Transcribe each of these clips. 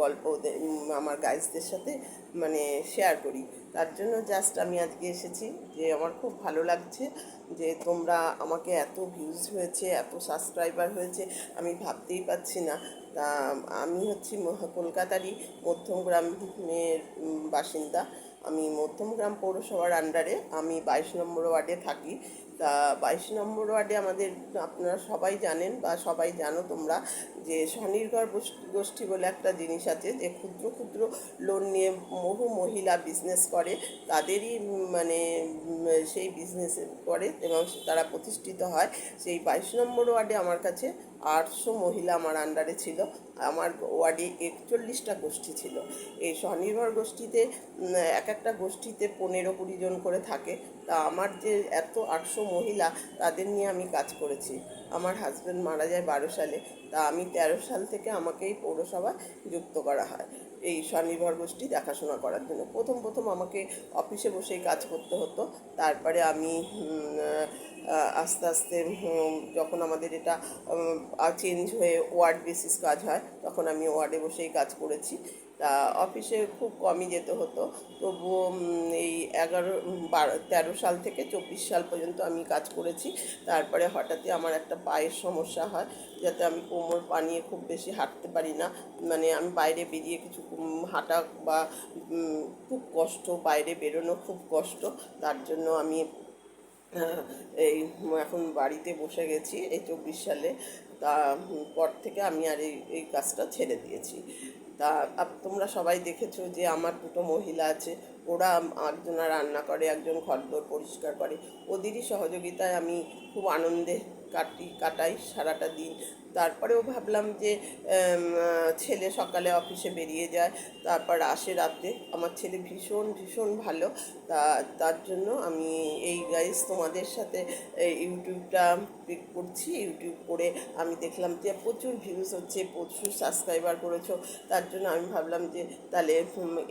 গল্প আমার গাইজদের সাথে মানে শেয়ার করি। তার জন্য জাস্ট আমি আজকে এসেছি, যে আমার খুব ভালো লাগছে যে তোমরা আমাকে এত ভিউজ হয়েছে, এত সাবস্ক্রাইবার হয়েছে, আমি ভাবতেই পারছি না। তা আমি হচ্ছি কলকাতারই মধ্যমগ্রামের বাসিন্দা। আমি মধ্যমগ্রাম পৌরসভার আন্ডারে, আমি 22 নম্বর ওয়ার্ডে থাকি। তা 22 নম্বর ওয়ার্ডে আমাদের, আপনারা সবাই জানেন বা সবাই জানো তোমরা, যে স্বনির্ভর গোষ্ঠী বলে একটা জিনিস আছে, যে ক্ষুদ্র ক্ষুদ্র লোন নিয়ে বহু মহিলা বিজনেস করে। তাদেরই মানে সেই বিজনেস করে এবং তারা প্রতিষ্ঠিত হয়। সেই 22 নম্বর ওয়ার্ডে আমার কাছে 800 মহিলা আমার আন্ডারে ছিল। আমার ওয়ার্ডে 41টা গোষ্ঠী ছিল। এই স্বনির্ভর গোষ্ঠীতে এক একটা গোষ্ঠীতে 15-20 জন করে থাকে। তা আমার যে এত 800 মহিলা, তাদের নিয়ে আমি কাজ করেছি। আমার হাজব্যান্ড মারা যায় 12 সালে। তা আমি 13 সাল থেকে আমাকে এই পৌরসভায় যুক্ত করা হয় এই স্বনির্ভর গোষ্ঠী দেখাশোনা করার জন্য। প্রথম প্রথম আমাকে অফিসে বসেই কাজ করতে হতো। তারপরে আমি আস্তে আস্তে যখন আমাদের এটা চেঞ্জ হয়ে ওয়ার্ড বেসিস কাজ হয়, তখন আমি ওয়ার্ডে বসেই কাজ করেছি। তা অফিসে খুব কমই যেতে হতো। তবুও এই 13 সাল থেকে 24 সাল পর্যন্ত আমি কাজ করেছি। তারপরে হঠাৎই আমার একটা পায়ের সমস্যা হয়, যাতে আমি কোমর পানিয়ে খুব বেশি হাঁটতে পারি না। মানে আমি বাইরে বেরিয়ে কিছু হাঁটা বা খুব কষ্ট, বাইরে বেরোনো খুব কষ্ট। তার জন্য আমি এই এখন বাড়িতে বসে গেছি এই 24 সালে। তা পর থেকে আমি আর এই কাজটা ছেড়ে দিয়েছি। তা তোমরা সবাই দেখেছো যে আমার দুটো মহিলা আছে, ওরা একজনা রান্না করে, একজন ঘরদোর পরিষ্কার করে। ওদেরই সহযোগিতায় আমি খুব আনন্দে কাটাই সারাটা দিন। তারপরেও ভাবলাম যে ছেলে সকালে অফিসে বেরিয়ে যায়, তারপর আসে রাতে। আমার ছেলে ভীষণ ভীষণ ভালো। তার জন্য আমি এই গাইজ তোমাদের সাথে ইউটিউবটা করছি। ইউটিউব করে আমি দেখলাম যে প্রচুর ভিউজ হচ্ছে, প্রচুর সাবস্ক্রাইবার করেছো। তার জন্য আমি ভাবলাম যে তাহলে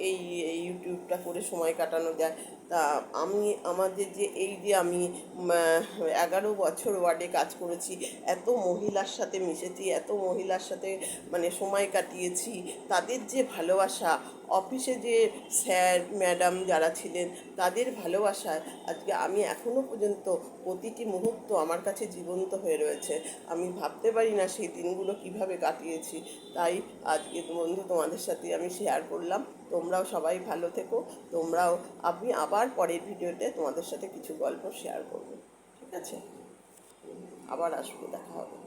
এই ইউটিউবটা করে সময় কাটানো যায়। তা আমাদের যে এই যে আমি 11 বছর ওয়ার্ডে কাজ করেছি, এত মহিলার সাথে মিশেছি, এত মহিলার সাথে মানে সময় কাটিয়েছি, তাদের যে ভালোবাসা, অফিসে যে স্যার ম্যাডাম যারা ছিলেন, তাদের ভালোবাসায় আজকে আমি এখনও পর্যন্ত প্রতিটি মুহূর্ত আমার কাছে জীবন্ত হয়ে রয়েছে। আমি ভাবতে পারি না সেই দিনগুলো কিভাবে কাটিয়েছি। তাই আজকে বন্ধু তোমাদের সাথে আমি শেয়ার করলাম। তোমরাও সবাই ভালো থেকো। আমি আবার পরের ভিডিওতে তোমাদের সাথে কিছু গল্প শেয়ার করব। ঠিক আছে, আবার আসবো, দেখা হবে।